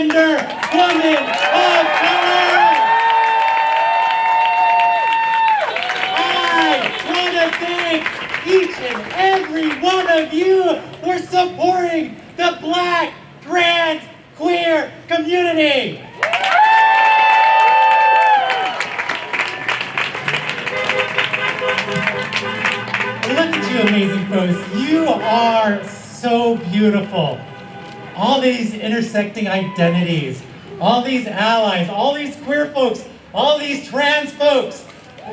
transgender woman of color. I want to thank each and every one of you for supporting the Black, trans, queer community. Look at you amazing folks. You are so beautiful. All these intersecting identities, all these allies, all these queer folks, all these trans folks.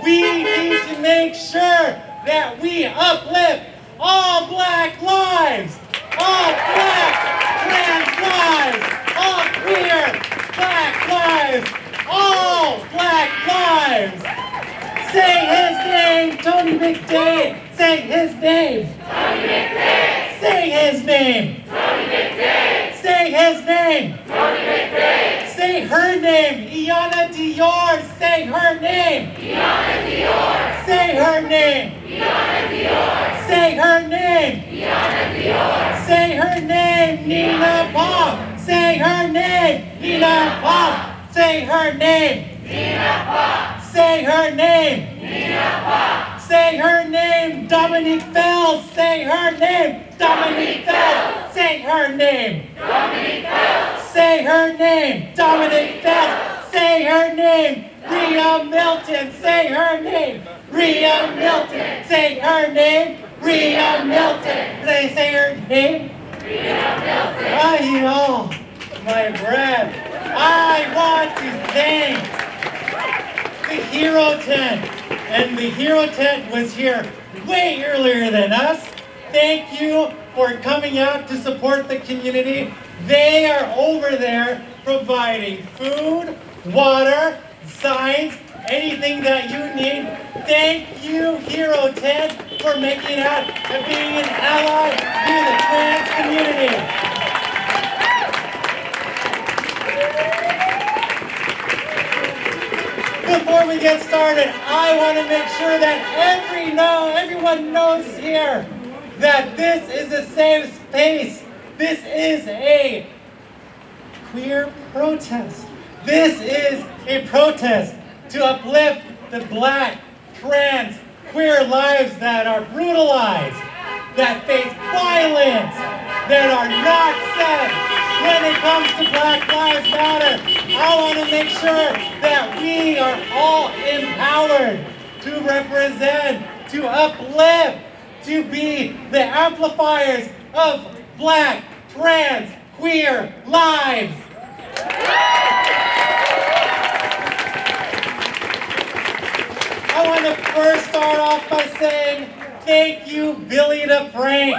We need to make sure that we uplift all Black lives, all Black trans lives, all queer Black lives, all Black lives. Say his name, Tony McDade. Say his name. Tony McDade. Say his name. Tony McDade. Say his name. Tony McDade. Say her name. Iana Dior. Say her name. Iana Dior. Say her name. Iana Dior. Say her name. Iana Dior. Say her name. Nina Pop. Say her name. Nina Pop. Say her name. Nina Pop. Say her name. Nina Pop. Say her name. Dominique Fells. Say her name. Dominique Fells. Say her name. Dominique Fells. Say her name. Dominique Fells. Say her name. Rhea Milton. Say her name. Rhea Milton. Say her name. Rhea Milton. Say her name. Rhea Milton. I know my breath. I want to thank the Hero Tent. And the Hero Tent was here way earlier than us. Thank you for coming out to support the community. They are over there providing food, water, signs, anything that you need. Thank you, Hero Tent, for making it out and being an ally to the trans community. Before we get started, I want to make sure that everyone knows here that this is a safe space. This is a queer protest. This is a protest to uplift the Black, trans, queer lives that are brutalized, that face violence, that are not said. When it comes to Black Lives Matter, I want to make sure that we are all empowered to represent, to uplift, to be the amplifiers of Black, trans, queer lives. I want to first start off by saying thank you, Billy DeFrank.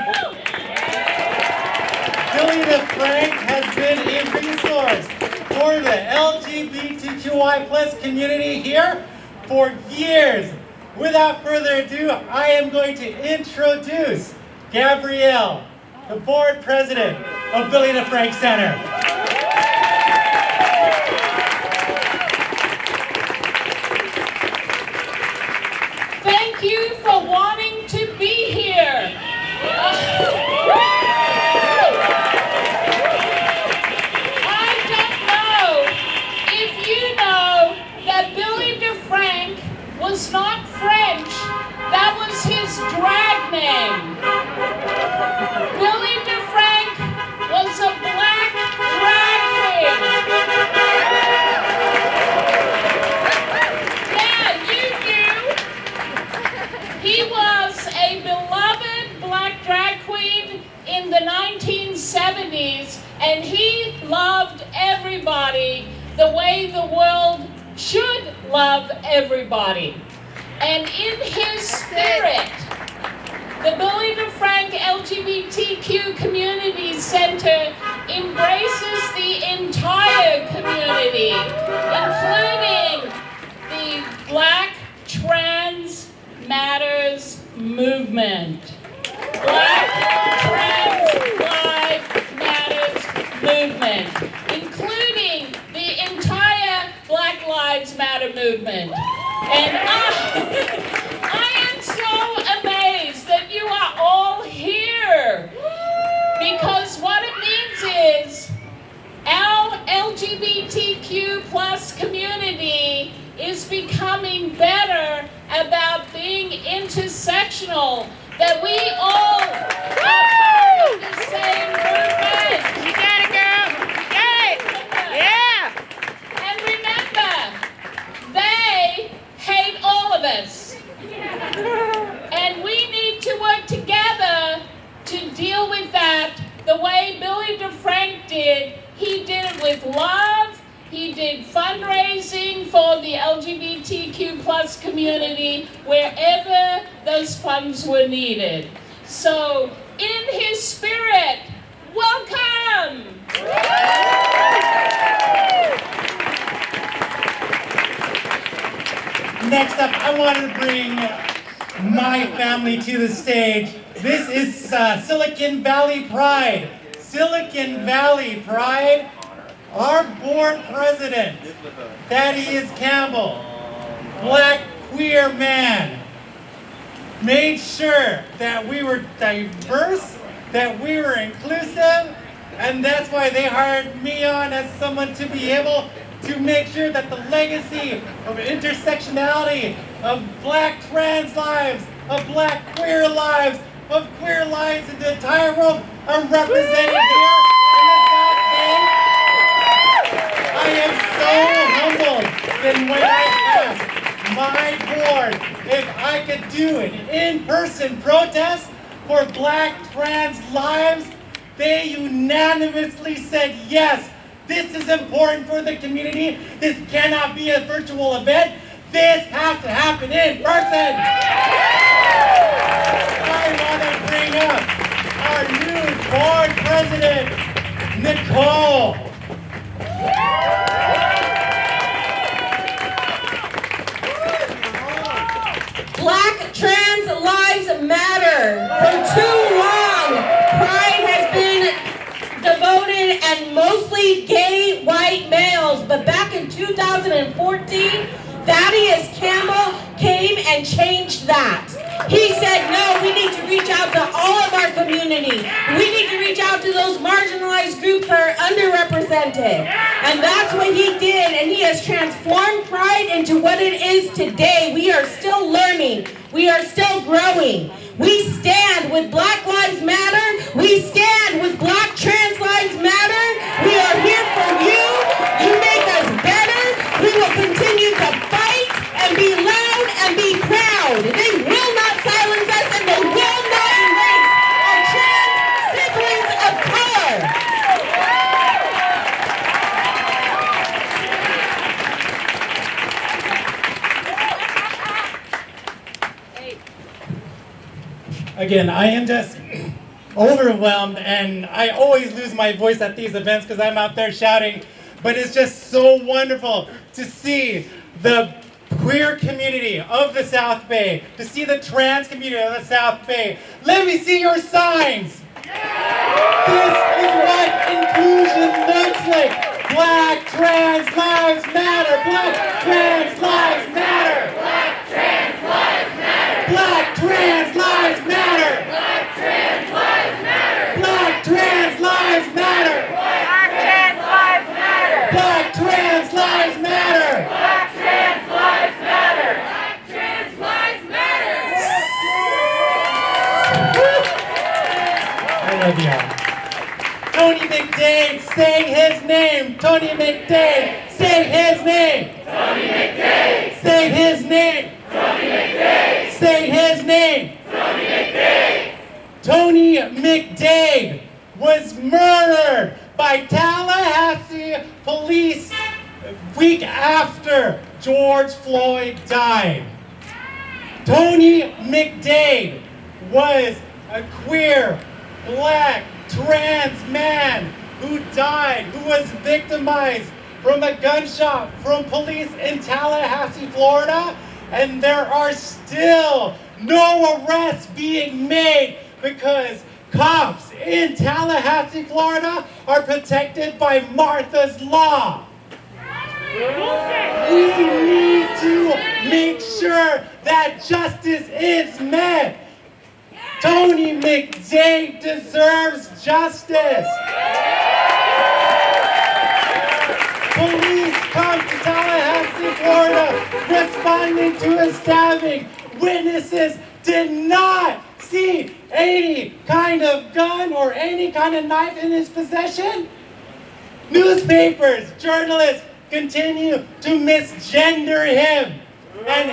Billy DeFrank has been a resource for the LGBTQI+ community here for years. Without further ado, I am going to introduce Gabrielle, the board president of Billy DeFrank Center. Thank you for wanting to be here. Was not French, that was his drag name. Billy DeFrank was a Black drag queen. Yeah, you knew. He was a beloved Black drag queen in the 1970s, and he loved everybody the way the world should love everybody. And in his spirit, the Billy DeFrank LGBTQ Community Center embraces the entire community, including the Black Trans Matters movement. Black Trans Lives Matters movement, including the entire Black Lives Matter movement. And I am so amazed that you are all here, because what it means is our becoming better about being intersectional, that we all are the same movement. You got it, girl. You got it. Yeah. And remember, they hate all of us. And we need to work together to deal with that the way Billy DeFrank did. He did it with love. He did fundraising for the LGBTQ plus community wherever those funds were needed. So, in his spirit, welcome! Next up, I want to bring my family to the stage. This is Silicon Valley Pride. Silicon Valley Pride. Our board president, Thaddeus Campbell, black queer man, made sure that we were diverse, that we were inclusive, and that's why they hired me on as someone to be able to make sure that the legacy of intersectionality, of black trans lives, of black queer lives, of queer lives in the entire world are represented here in the South Bay. I am so humbled that when I asked my board if I could do an in-person protest for black trans lives, they unanimously said yes. This is important for the community. This cannot be a virtual event. This has to happen in person. I want to bring up our new board president, Nicole. Black trans lives matter. For too long, Pride has been devoted and mostly gay white males. But back in 2014, Thaddeus Campbell came and changed that. He said, no, we need to reach out to all of our community. We need to reach out to those marginalized groups that are underrepresented. And that's what he did, and he has transformed Pride into what it is today. We are still learning. We are still growing. We stand with Black Lives Matter. We stand with Black Trans Lives Matter. We are here for you. You make us better. We will continue to fight and be loud and be proud. They will not silence us, and they will not erase our trans siblings of color. Again, I am just overwhelmed, and I always lose my voice at these events because I'm out there shouting, but it's just so wonderful to see the queer community of the South Bay, to see the trans community of the South Bay. Let me see your signs. This is what inclusion looks like. Black trans lives matter. Black trans lives matter. Black trans lives matter. Black trans lives matter. Black trans lives matter. Black trans lives matter. Black trans lives matter. Black trans lives matter. Black trans lives matter. Black trans lives matter. I love y'all. Tony McDade, say his name. Tony McDade, say his name. Tony McDade. Say his name. Tony McDade. Say his name. Tony McDade. Tony McDade was murdered by Tallahassee police a week after George Floyd died. Tony McDade was a queer, black, trans man who died, who was victimized from a gunshot from police in Tallahassee, Florida, and there are still no arrests being made because cops in Tallahassee, Florida are protected by Martha's Law. We need to make sure that justice is met. Tony McDade deserves justice. Police come to Tallahassee, Florida, responding to a stabbing. Witnesses did not see any kind of gun or any kind of knife in his possession. Newspapers, journalists continue to misgender him. And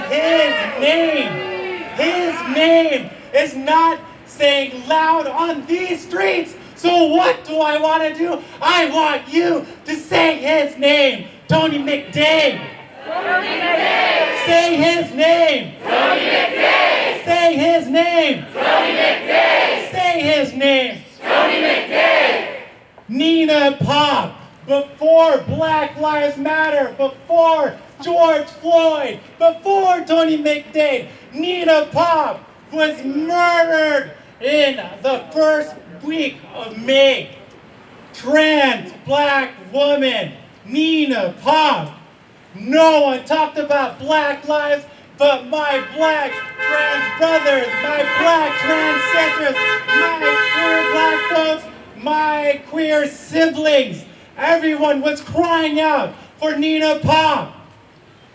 his name is not saying loud on these streets. So what do I want to do? I want you to say his name. Tony McDade. Tony McDade. Say his name. Tony McDade. Say his name. Tony McDade. Say his name. Tony McDade. Nina Pop. Before Black Lives Matter, before George Floyd, before Tony McDade, Nina Pop was murdered in the first week of May. Trans black woman, Nina Pop. No one talked about black lives, but my black trans brothers, my black trans sisters, my queer black folks, my queer siblings. Everyone was crying out for Nina Pop.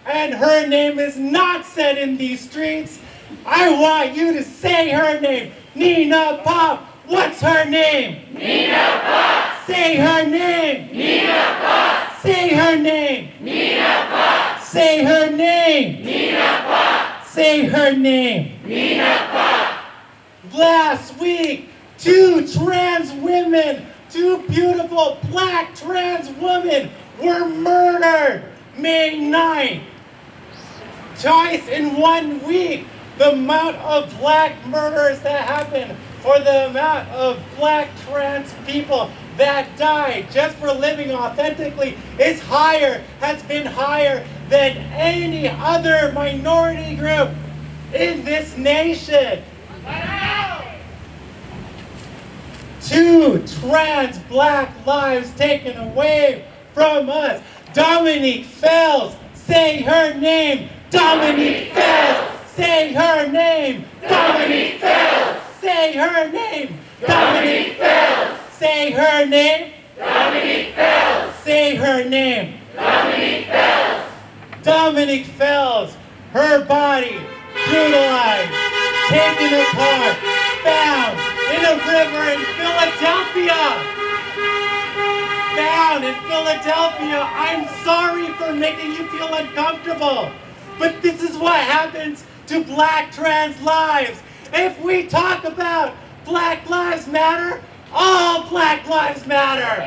And her name is not said in these streets. I want you to say her name. Nina Pop. What's her name? Nina Pop. Say her name. Nina Pop. Say her name. Nina Pop. Say her name. Nina Pop. Say her name. Nina Pop. Last week, 2 trans women, 2 beautiful black trans women were murdered May 9th. Twice in 1 week, the amount of black murders that happened, or the amount of black trans people that died just for living authentically is higher, has been higher than any other minority group in this nation. 2 trans black lives taken away from us. Dominique Fells, say her name. Dominique Fells, say her name. Dominique Fells. Say her name. Dominique Fells. Say her name. Dominique Fells. Say her name. Dominique Fells. Dominique Fells, her body brutalized, taken apart, found in a river in Philadelphia. Found in Philadelphia. I'm sorry for making you feel uncomfortable, but this is what happens to black trans lives. If we talk about Black Lives Matter, all Black Lives Matter.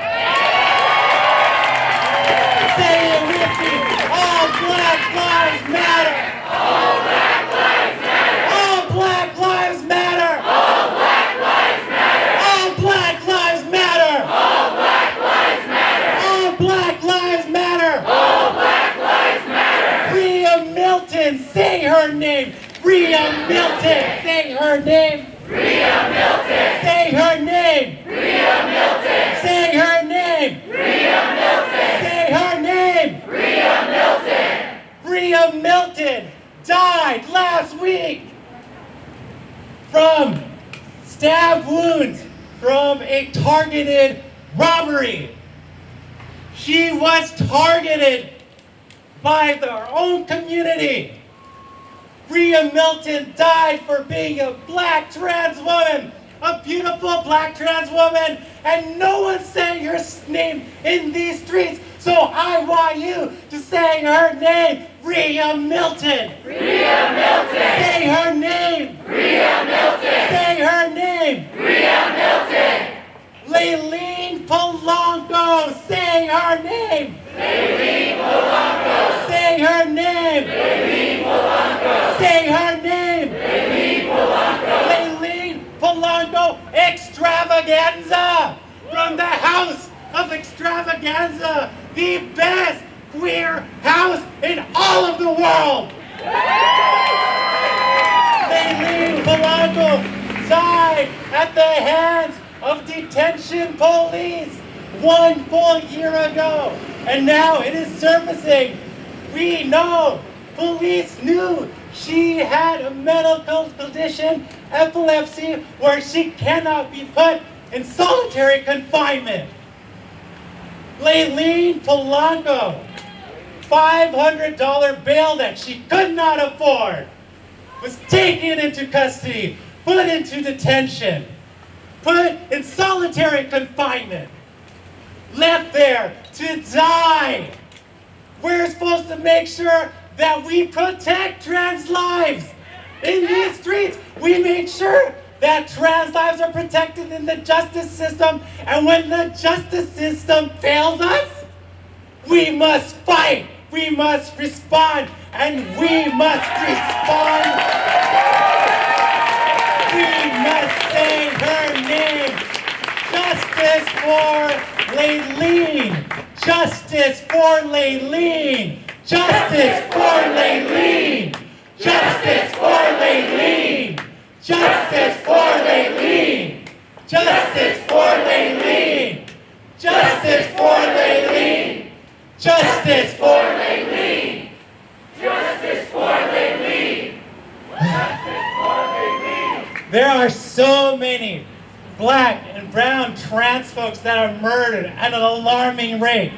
Say it with me. All Black Lives Matter. All Black Lives Matter. All Black Lives Matter. All Black Lives Matter. All Black Lives Matter. All Black Lives Matter. All Black Lives Matter. All Black Lives Matter. Rhea Milton, say her name. Rhea Milton, say her name. Rhea Milton. Say her name. Rhea Milton. Say her name. Rhea Milton. Say her name. Rhea Milton. Rhea Milton died last week from stab wounds from a targeted robbery. She was targeted by their own community. Rhea Milton died for being a black trans woman, a beautiful black trans woman, and no one's saying her name in these streets. So I want you to say her name, Rhea Milton. Rhea Milton. Say her name. Rhea Milton. Say her name. Rhea Milton. Laylene Polanco. Say her name. Laylene Polanco. Say her name. Laylene Polanco. Say her name. Laylene Polanco. Laylene Polanco Extravaganza from the House of Extravaganza, the best queer house in all of the world. Laylene Polanco died at the hands of detention police 1 full year ago, and now it is surfacing. We know, police knew she had a medical condition, epilepsy, where she cannot be put in solitary confinement. Laylene Polanco $500 bail that she could not afford, was taken into custody, put into detention, put in solitary confinement, left there to die. We're supposed to make sure that we protect trans lives in these streets. We make sure that trans lives are protected in the justice system, and when the justice system fails us, we must fight, we must respond, and we must respond. We must say her name. Justice for Laylene. Justice for Laylene. Justice for Laylene. Justice for Laylene. Justice for Laylene. Justice for Laylene. Justice for Laylene. Justice for Laylene. Justice for Laylene. Justice for Laylene. There are so many Black and brown trans folks that are murdered at an alarming rate.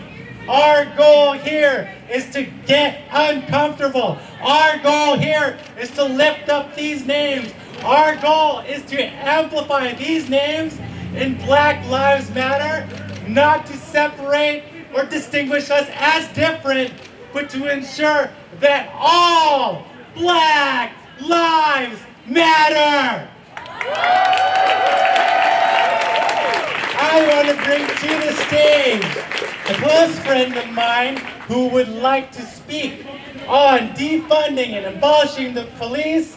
Our goal here is to get uncomfortable. Our goal here is to lift up these names. Our goal is to amplify these names in Black Lives Matter, not to separate or distinguish us as different, but to ensure that all Black lives matter. I want to bring to the stage a close friend of mine who would like to speak on defunding and abolishing the police.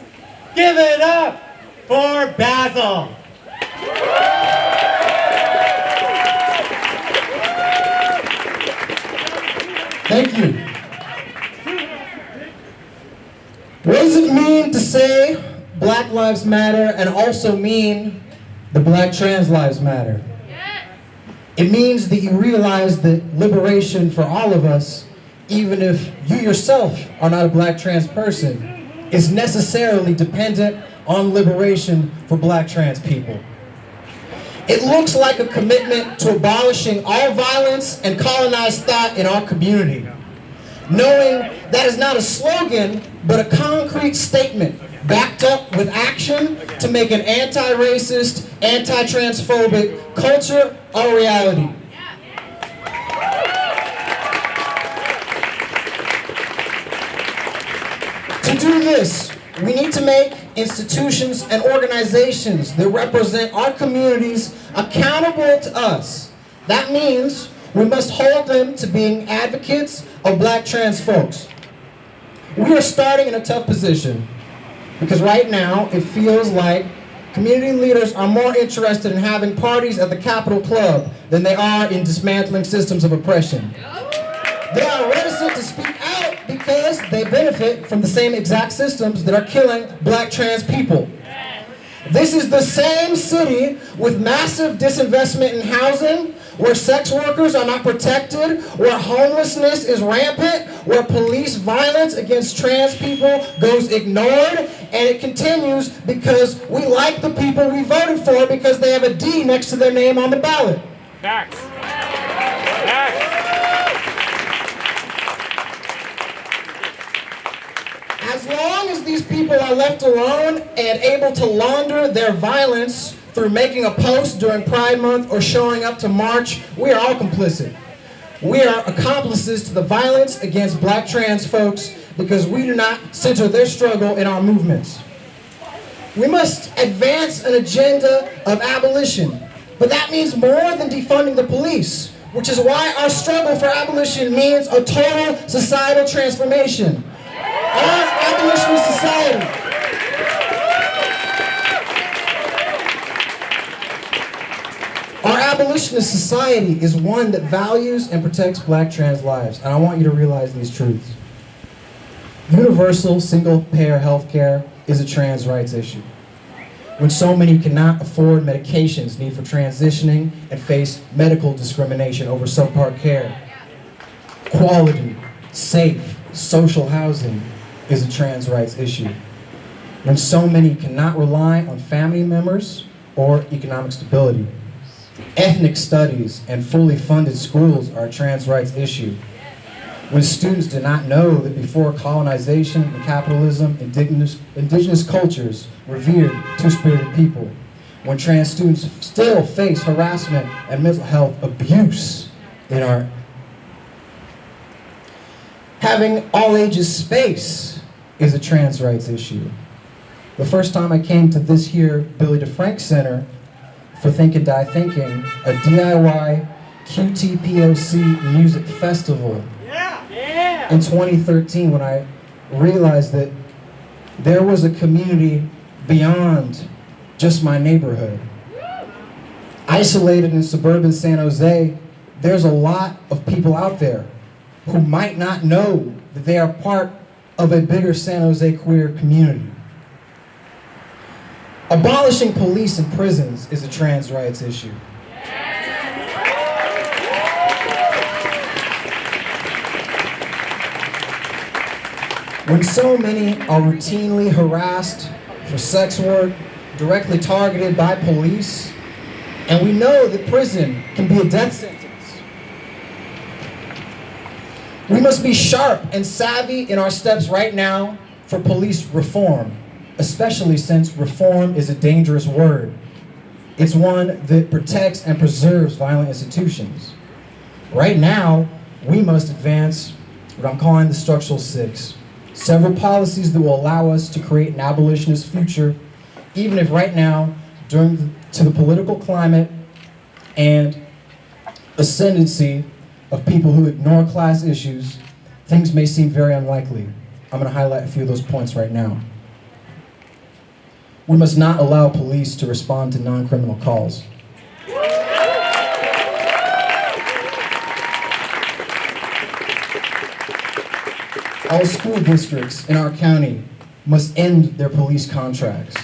Give it up for Basil. Thank you. What does it mean to say Black Lives Matter and also mean the Black Trans Lives Matter? It means that you realize that liberation for all of us, even if you yourself are not a Black trans person, is necessarily dependent on liberation for Black trans people. It looks like a commitment to abolishing all violence and colonized thought in our community. Knowing that is not a slogan, but a concrete statement backed up with action to make an anti-racist, anti-transphobic culture a reality. To do this, we need to make institutions and organizations that represent our communities accountable to us. That means we must hold them to being advocates of Black trans folks. We are starting in a tough position because right now it feels like community leaders are more interested in having parties at the Capitol Club than they are in dismantling systems of oppression. They are reticent to speak out because they benefit from the same exact systems that are killing Black trans people. This is the same city with massive disinvestment in housing, where sex workers are not protected, where homelessness is rampant, where police violence against trans people goes ignored, and it continues because we like the people we voted for because they have a D next to their name on the ballot. Facts. Facts. As long as these people are left alone and able to launder their violence through making a post during Pride Month or showing up to march, we are all complicit. We are accomplices to the violence against Black trans folks because we do not center their struggle in our movements. We must advance an agenda of abolition, but that means more than defunding the police, which is why our struggle for abolition means a total societal transformation. Our abolitionist society Our abolitionist society is one that values and protects Black trans lives, and I want you to realize these truths. Universal single-payer health care is a trans rights issue. When so many cannot afford medications needed for transitioning and face medical discrimination over subpar care. Quality, safe, social housing is a trans rights issue. When so many cannot rely on family members or economic stability. Ethnic studies and fully funded schools are a trans rights issue. when students did not know that before colonization and capitalism, indigenous cultures revered two-spirited people, when trans students still face harassment and mental health abuse in our... Having all ages space is a trans rights issue. The first time I came to this here Billy DeFrank Center for Think and Die Thinking, a DIY QTPOC music festival in 2013, when I realized that there was a community beyond just my neighborhood. Isolated in suburban San Jose, there's a lot of people out there who might not know that they are part of a bigger San Jose queer community. Abolishing police and prisons is a trans rights issue. When so many are routinely harassed for sex work, directly targeted by police, and we know that prison can be a death sentence, we must be sharp and savvy in our steps right now for police reform, especially since reform is a dangerous word. It's one that protects and preserves violent institutions. Right now, we must advance what I'm calling the Structural Six. Several policies that will allow us to create an abolitionist future, even if right now, to the political climate and ascendancy of people who ignore class issues, things may seem very unlikely. I'm going to highlight a few of those points right now. We must not allow police to respond to non-criminal calls. All school districts in our county must end their police contracts.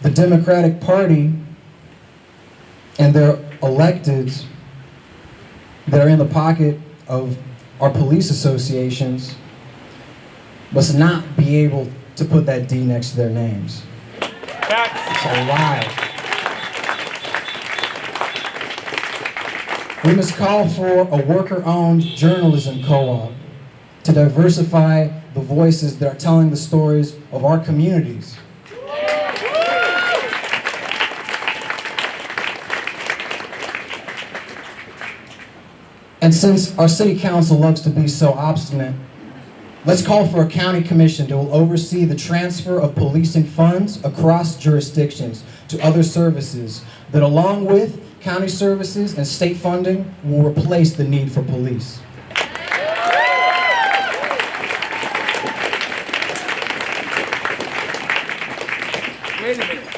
The Democratic Party and their electeds that are in the pocket of our police associations must not be able to put that D next to their names. It's a lie. We must call for a worker-owned journalism co-op to diversify the voices that are telling the stories of our communities. And since our city council loves to be so obstinate, let's call for a county commission that will oversee the transfer of policing funds across jurisdictions to other services that, along with county services and state funding, will replace the need for police.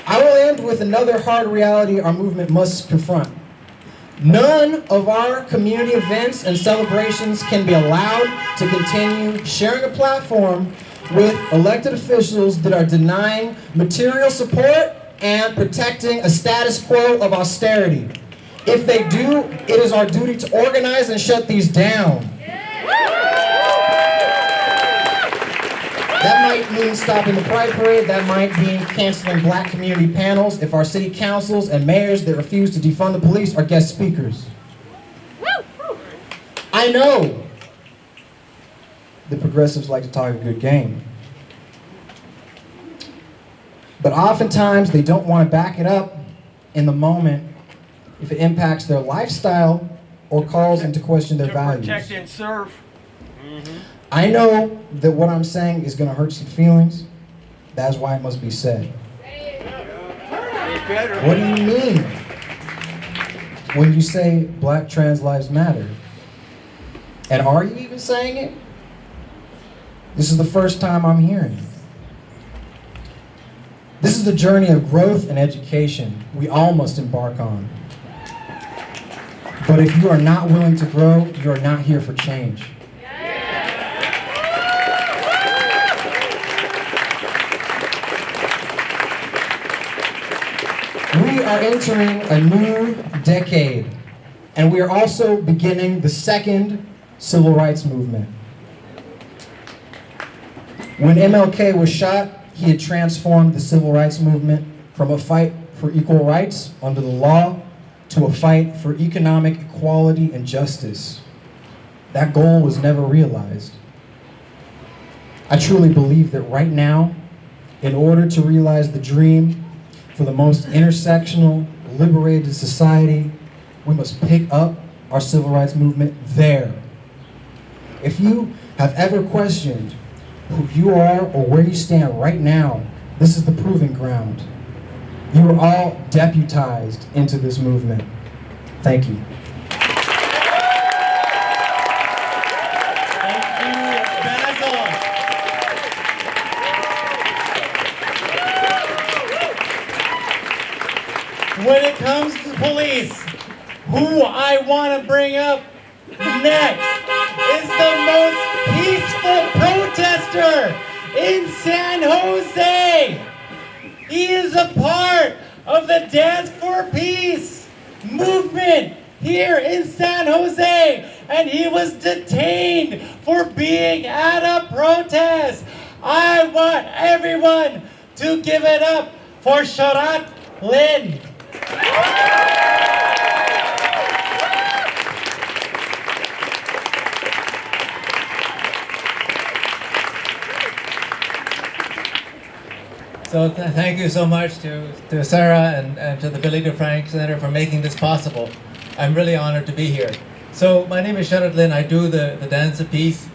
I will end with another hard reality our movement must confront. None of our community events and celebrations can be allowed to continue sharing a platform with elected officials that are denying material support and protecting a status quo of austerity. If they do, it is our duty to organize and shut these down. That might mean stopping the Pride Parade. That might mean canceling black community panels if our city councils and mayors that refuse to defund the police are guest speakers. I know the progressives like to talk a good game, but oftentimes they don't want to back it up in the moment if it impacts their lifestyle or calls into question their values. Protect and serve. I know that what I'm saying is going to hurt some feelings. That's why it must be said. What do you mean when you say Black trans lives matter? And are you even saying it? This is the first time I'm hearing it. This is the journey of growth and education we all must embark on. But if you are not willing to grow, you are not here for change. We are entering a new decade, and we are also beginning the second civil rights movement. When MLK was shot, he had transformed the civil rights movement from a fight for equal rights under the law to a fight for economic equality and justice. That goal was never realized. I truly believe that right now, in order to realize the dream for the most intersectional, liberated society, we must pick up our civil rights movement there. If you have ever questioned who you are or where you stand right now, this is the proving ground. You are all deputized into this movement. Thank you. When it comes to police, who I want to bring up next is the most peaceful protester in San Jose. He is a part of the Dance for Peace movement here in San Jose, and he was detained for being at a protest. I want everyone to give it up for Sharat Lin. So thank you so much to Sarah and to the Billy DeFrank Center for making this possible. I'm really honored to be here. So my name is Sharat Lin. I do the Dance of Peace.